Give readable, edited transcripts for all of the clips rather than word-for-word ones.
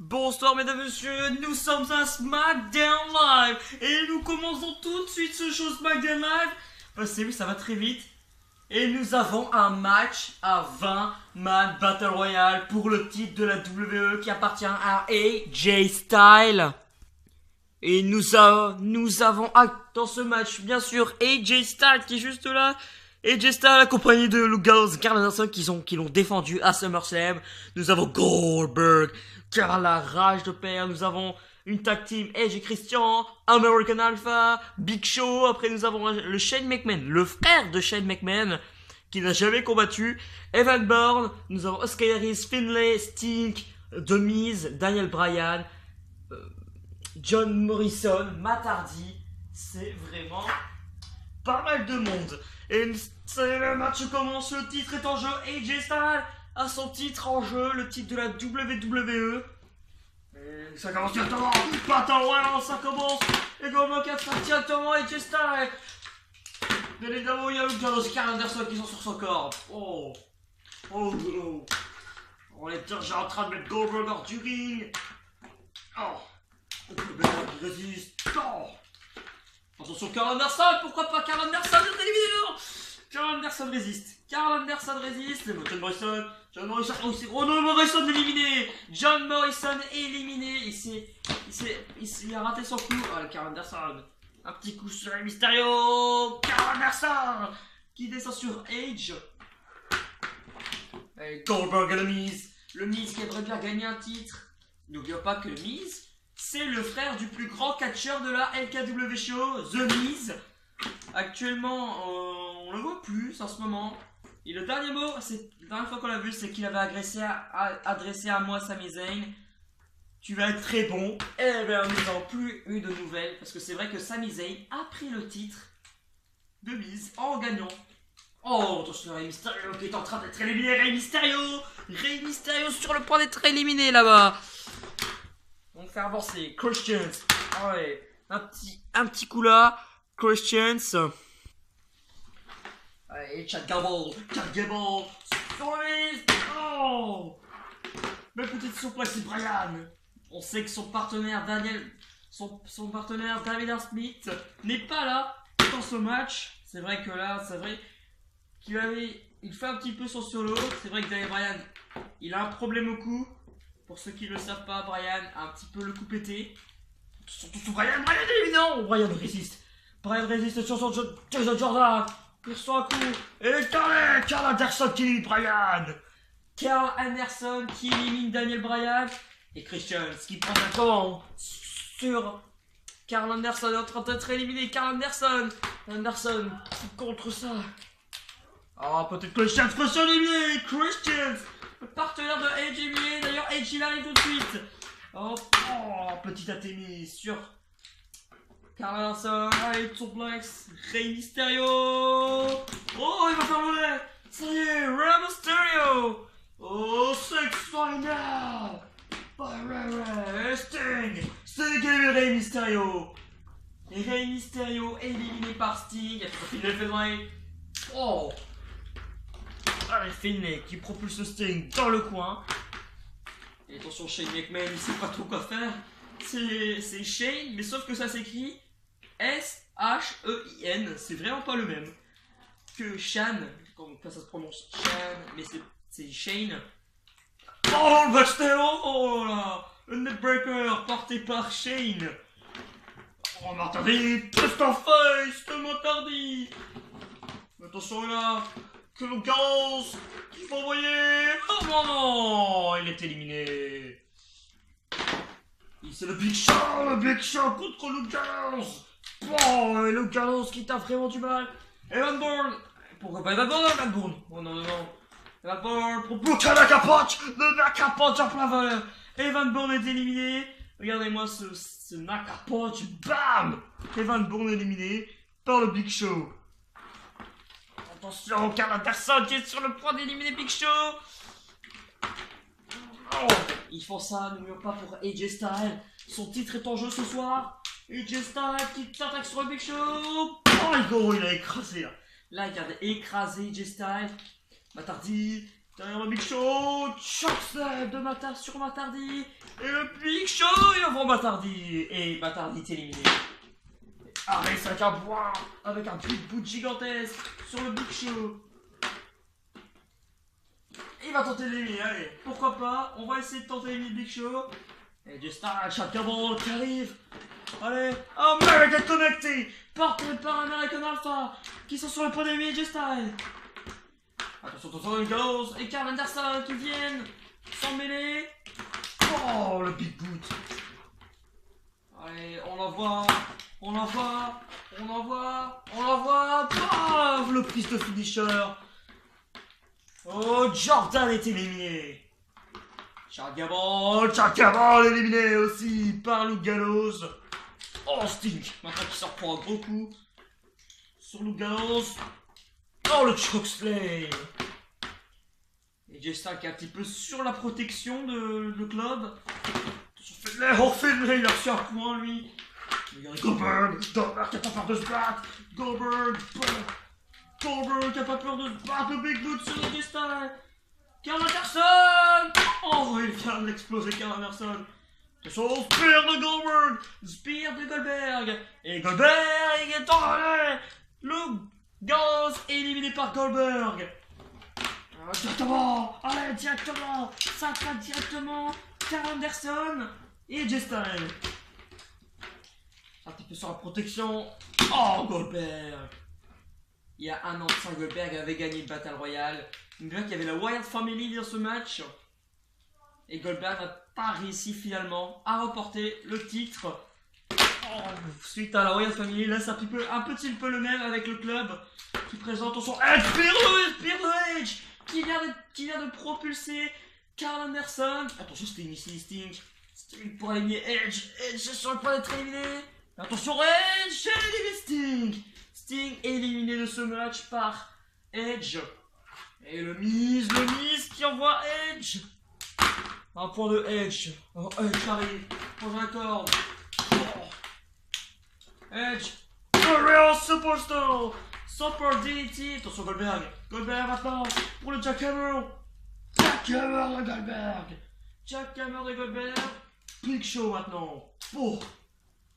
Bonsoir mesdames et messieurs, nous sommes à SmackDown Live et nous commençons tout de suite ce show SmackDown Live parce que oui, ça va très vite. Et nous avons un match à 20 man Battle Royale pour le titre de la WWE qui appartient à AJ Styles. Et nous avons dans ce match bien sûr AJ Styles qui est juste là. AJ Styles accompagné de Luke Gallows et Karl Anderson qui l'ont défendu à SummerSlam. Nous avons Goldberg qui a la rage de perdre. Nous avons une tag team Edge et Christian, American Alpha, Big Show. Après nous avons le Shane McMahon, le frère de Shane McMahon qui n'a jamais combattu. Evan Bourne. Nous avons Asuka Harris, Finlay, Sting, The Miz, Daniel Bryan, John Morrison, Matt Hardy. C'est vraiment pas mal de monde. Et le match commence, le titre est en jeu. AJ Styles a son titre en jeu, le titre de la WWE. Et ça commence directement, Battle Royale, ça commence. Et Goldberg attrape directement AJ Styles. Bien évidemment, il y a Luke Gallows et Karl Anderson qui sont sur son corps. Oh. On est déjà en train de mettre Goldberg hors du ring. Oh. Goldberg résiste. Oh. Attention, Karl Anderson, pourquoi pas Karl Anderson est éliminé, non. Karl Anderson résiste. John Morrison, oh non, Morrison éliminé. John Morrison éliminé. Il a raté son coup. Oh, Karl Anderson. Un petit coup sur Rey Mysterio. Karl Anderson qui descend sur Edge. Et Goldberg et le Miz. Le Miz qui aimerait bien gagner un titre. N'oublions pas que le Miz, c'est le frère du plus grand catcheur de la LKW Show, The Miz. Actuellement, on le voit plus en ce moment. Et le dernier mot, la dernière fois qu'on l'a vu, c'est qu'il avait adressé à moi Sami Zayn. Tu vas être très bon. Et bien, nous n'avons plus eu de nouvelles. Parce que c'est vrai que Sami Zayn a pris le titre de Miz en gagnant. Oh, attention, Rey Mysterio qui est en train d'être éliminé. Rey Mysterio sur le point d'être éliminé là-bas. On va faire avancer. Christians. Ouais. Un petit coup là. Christians. Allez, Chad Gable. Sur le Miz. Oh. Belle petite surprise, c'est Bryan. On sait que son partenaire David Smith n'est pas là dans ce match. C'est vrai que là, il fait un petit peu son solo. C'est vrai que Daniel Bryan, il a un problème au cou. Pour ceux qui ne le savent pas, Bryan a un petit peu le cou pété. Surtout Bryan est évident. Bryan résiste sur son Jason Jordan. Il reçoit un coup. Et Karl Anderson qui élimine Bryan. Karl Anderson qui élimine Daniel Bryan. Et Christian qui prend un commande sur Karl Anderson est en train d'être éliminé. Karl Anderson contre ça. Ah, peut-être Christian éliminé. Christian, le partenaire de Edge éliminé. D'ailleurs, Edge il arrive tout de suite. Oh, petit attémie sur Karl Anderson. Allez, suplex. Rey Mysterio. Oh, il va faire voler. Ça y est, Rey Mysterio. Oh, c'est extraordinaire. Sting et Rey Mysterio. Et Rey Mysterio éliminé par Sting. Finlay Finlay. Oh. Allez, Finlay qui propulse Sting dans le coin. Et attention, Shane McMahon, il sait pas trop quoi faire. C'est Shane, mais sauf que ça s'écrit S-H-E-I-N. C'est vraiment pas le même que Shan. Quand ça se prononce Shan, mais c'est Shane. Oh, le backstage. Oh là. Le neckbreaker porté par Shane. Oh, Matt Hardy, twist en face de Matt Hardy. Attention là, que le Gallows, il faut envoyer. Oh non, il est éliminé. C'est le Big Show contre le Gallows. Oh, et le Gallows qui t'a vraiment du mal. Evan Bourne. Pourquoi pas Evan Bourne? Oh non. Evan Bourne pour bloquer la capote. Le Nakapoch en plein vol. Evan Bourne est éliminé. Regardez-moi ce Nakapoch. Bam. Evan Bourne est éliminé par le Big Show. Attention, Karl Anderson qui est sur le point d'éliminer Big Show. Oh, ils font ça, n'oublions pas pour AJ Styles. Son titre est en jeu ce soir. AJ Styles qui s'attaque sur le Big Show. Oh, il a écrasé là. Là, il a écrasé AJ Styles. Matt Hardy, Derrière le Big Show, chokeslam de sur Matardi. Et le Big Show, il envoie Matardi. Et Matardi est éliminé. Arrête avec un bois, avec un big boot gigantesque sur le Big Show. Il va tenter d'éliminer, allez, pourquoi pas, on va essayer de tenter d'éliminer le Big Show. Et du Star, Chaka Ball qui arrive. Allez, American Connected, porté par American Alpha, qui sont sur le point d'éliminer J-Style. Attention, les Gallows et Karl Anderson qui viennent s'en mêler. Oh, le Big Boot. Allez, on l'envoie. Paf, le prise de finisher. Oh, Jordan est éliminé. Chaka Ball éliminé aussi par Luke Gallows. Oh, Sting, maintenant qu'il s'en prend un gros coup sur Luke Gallows. Oh, le chokeslam. Et J-Style qui est un petit peu sur la protection de le club. Finlay, il a reçu un point lui. Goldberg qui a pas peur de se battre. Goldberg qui a pas peur de se battre. Le Big Boot sur J-Style. Karl Anderson. Oh, il vient d'exploser Karl Anderson. Attention, Spear de Goldberg. Et Goldberg est enrôlé. Luke Gallows est éliminé par Goldberg. Directement. Ça attaque directement Karl Anderson et J-Style. Un petit peu sur la protection. Oh, Goldberg. Il y a un an de ça, Goldberg avait gagné le Battle Royale. On dirait qu'il y avait la Wyatt Family dans ce match. Et Goldberg n'a pas réussi finalement à remporter le titre. Suite à la Wyatt Family, là c'est un petit peu le même avec le club qui présente son Edge, Spear de Edge qui vient de propulser Karl Anderson. Attention, Sting pour éliminer Edge est sur le point d'être éliminé. Attention, Edge élimine Sting est éliminé de ce match par Edge. Et le Miz qui envoie Edge. Un point de Edge. Oh, Edge arrive pour la corde. Edge, the real superstar, Super DDT. Attention Goldberg maintenant pour le Jackhammer de Goldberg. Big Show maintenant. Oh,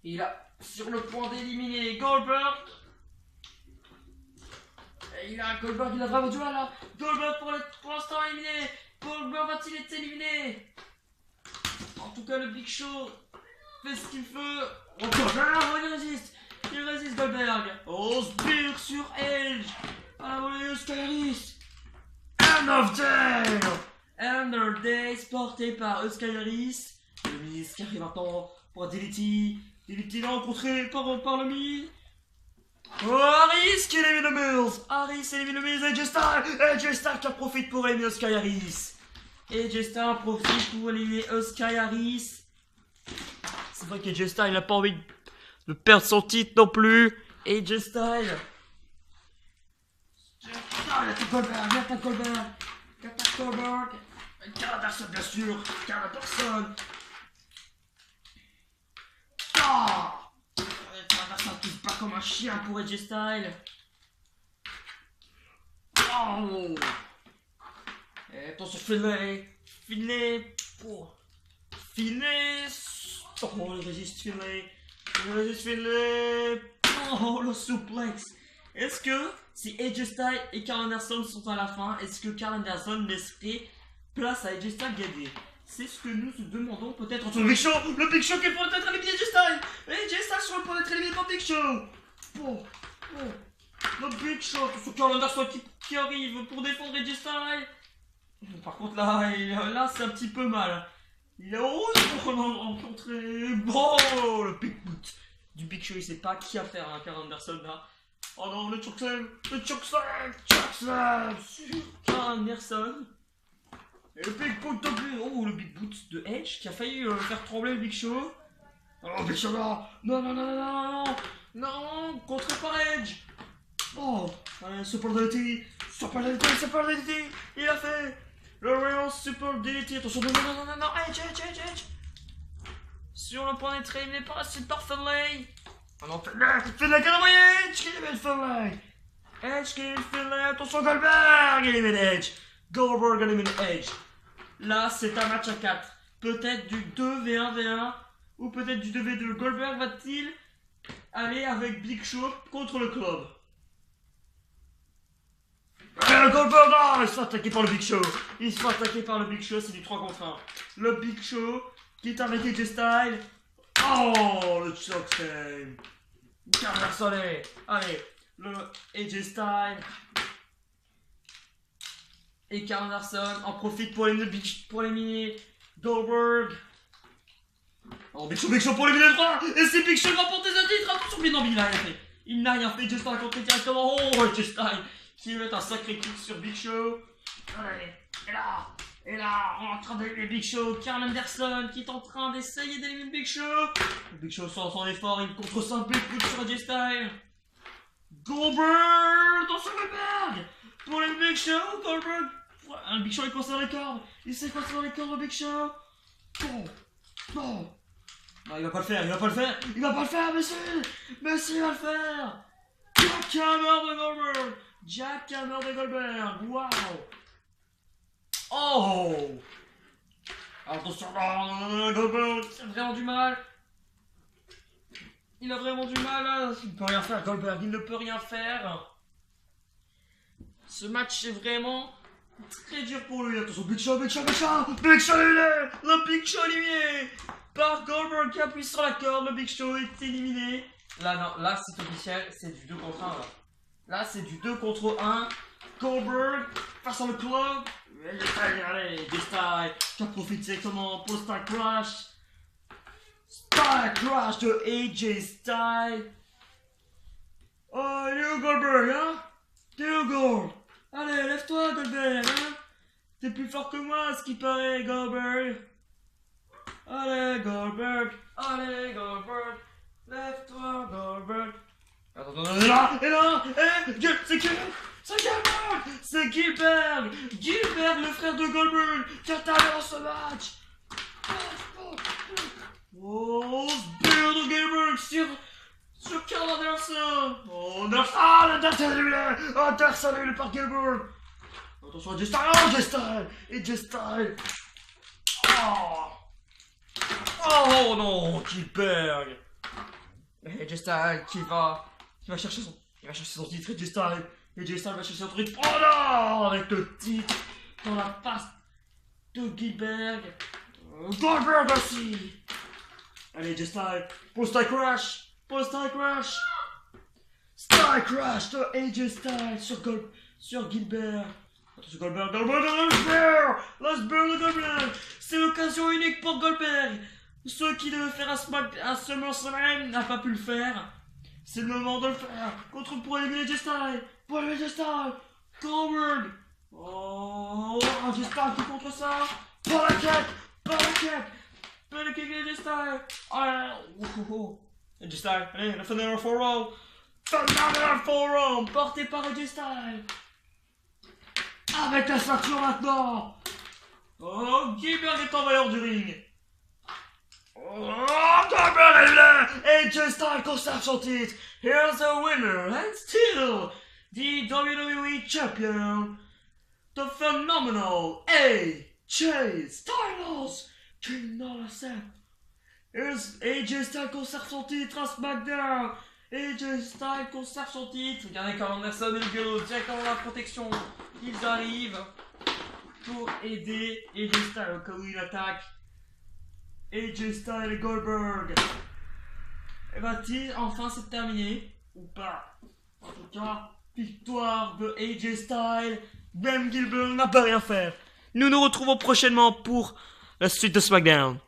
il a sur le point d'éliminer Goldberg. Et il a vraiment du mal là. Goldberg pour l'instant éliminé. Goldberg va-t-il être éliminé? En tout cas le Big Show fait ce qu'il veut. Oh, Goldberg, il résiste Goldberg. Oh, Spear sur Edge. À la volée, Skyris. End of Days porté par Skyris. Le Miz qui arrive maintenant pour DDT. DDT là rencontré par le Miz. Oh, Harris qui élimine le Miz. Et J-Style qui en profite pour éliminer Skyris. Et J-Style profite pour éliminer Skyris. C'est vrai que J-Style n'a pas envie de perdre son titre non plus. Et J-Style. Goldberg. Karl Anderson bien sûr. Karl Anderson. Karl Anderson qui se bat comme un chien pour AJ Styles. Oh. Et attention Finlay. Oh, il résiste Finlay. Oh, le suplex. Est-ce que si AJ Styles et Karl Anderson sont à la fin, est-ce que Karl Anderson laisserait place à AJ Styles gagner? C'est ce que nous nous demandons peut-être entre le Big Show qui est pour être éliminé AJ Styles. Et AJ Styles sur le point d'être éliminé par Big Show. Le Big Show, sur Karl Anderson qui arrive pour défendre AJ Styles. Par contre là c'est un petit peu mal. Il a rencontré. Bon, le Big Boot du Big Show, il sait pas qui a faire à Karl Anderson là. Oh non, le chokeslam sur Karl Anderson. Et le Big Boot de Edge qui a failli faire trembler le Big Show. Oh, Big Show là. Non, contré par Edge. Oh, Super DDT. Il a fait le Real Super DDT. Attention, non, Edge. Sur le point d'être éliminé par la Super Finlay. Oh non, Finlay qui a envoyé Edge qui élimine Finlay. Attention Goldberg, il élimine Edge. Goldberg élimine Edge. Là, c'est un match à 4. Peut-être du 2v1v1 ou peut-être du 2v2. Goldberg va-t-il aller avec Big Show contre le club? Goldberg, non, il se fait attaquer par le Big Show. Il se fait attaquer par le Big Show, c'est du 3 contre 1. Le Big Show qui est avec AJ Styles. Oh, le chokeslam. Allez, le AJ Styles. Et Karl Anderson en profite pour éliminer Goldberg. Oh, Big Show pour éliminer le 3. Et c'est Big Show qui remporte ce titre. Attention, bien non, il n'a rien fait. Il n'a rien fait. AJ Styles contre directement. Oh, AJ Styles qui met un sacré kick sur Big Show. Allez, et là, on est en train d'éliminer Big Show. Karl Anderson qui est en train d'essayer d'éliminer Big Show. Big Show sans son effort, il contre 5 big coups sur AJ Styles. Goldberg dans son Goldberg pour les Big Show. Goldberg. Un Big Show, il coince dans les cordes. Il s'est coincé dans les cordes, le Big Show. Bon. Non, il va pas le faire, monsieur, il va le faire. Jackhammer de Goldberg, waouh. Oh. Attention, non, Goldberg, il a vraiment du mal. Il a vraiment du mal, là. Il ne peut rien faire, Goldberg, il ne peut rien faire. Ce match est vraiment très dur pour lui. Attention, Big Show éliminé. Le Big Show éliminé par Goldberg qui appuie sur la corde. Le Big Show est éliminé. Là, non, là c'est officiel, c'est du 2 contre 1. Là, c'est du 2 contre 1. Goldberg face à le club. Allez, des styles qui profite directement pour le Style Crash. Style Crash de AJ Styles. Oh, il est où Goldberg, hein? T'es où Gold? Allez, lève-toi, Goldberg, hein? T'es plus fort que moi, à ce qui paraît, Goldberg. Allez, Goldberg. Lève-toi, Goldberg. Attends, et là, c'est qui? C'est Gilbert. Gilbert, le frère de Goldberg, qui intervient dans ce match. Oh, Spear de Gilbert sur Karl Anderson. Oh, Anderson éliminé par Gilbert. Attention, AJ Styles. Oh non, Gilbert. AJ Styles qui va chercher son titre. AJ Styles va chercher son titre. Oh non, avec le titre dans la face de Gilbert. Goldberg aussi. Allez, AJ Styles pour Style Crash. Style Crash de AJ Styles sur Gilbert. Attention, Goldberg, le Spear de Goldberg. C'est l'occasion unique pour Goldberg. Ceux qui devaient faire un SummerSlam n'a pas pu le faire. C'est le moment de le faire. Pour éliminer AJ Styles. Goldberg. Oh, AJ Styles qui contre ça. Pas la kick AJ Styles. AJ Styles, allez, le Phenomenal 4-Roll. Porté par AJ Styles. Avec la ceinture maintenant. Oh, Gilbert est en valeur du ring. Oh, Goldberg est là. AJ Styles conserve son titre. Here's the winner and still the WWE Champion, the phenomenal AJ Styles. Here's AJ Styles conserve son titre à SmackDown. AJ Styles conserve son titre. Regardez Karl Anderson et le Gallo directement la protection. Ils arrivent pour aider AJ Styles au cas où il attaque. AJ Styles et Goldberg. Et va-t-il enfin se terminer ou pas? En tout cas, victoire de AJ Styles. Même Gilbert n'a pas rien fait. Nous nous retrouvons prochainement pour la suite de SmackDown.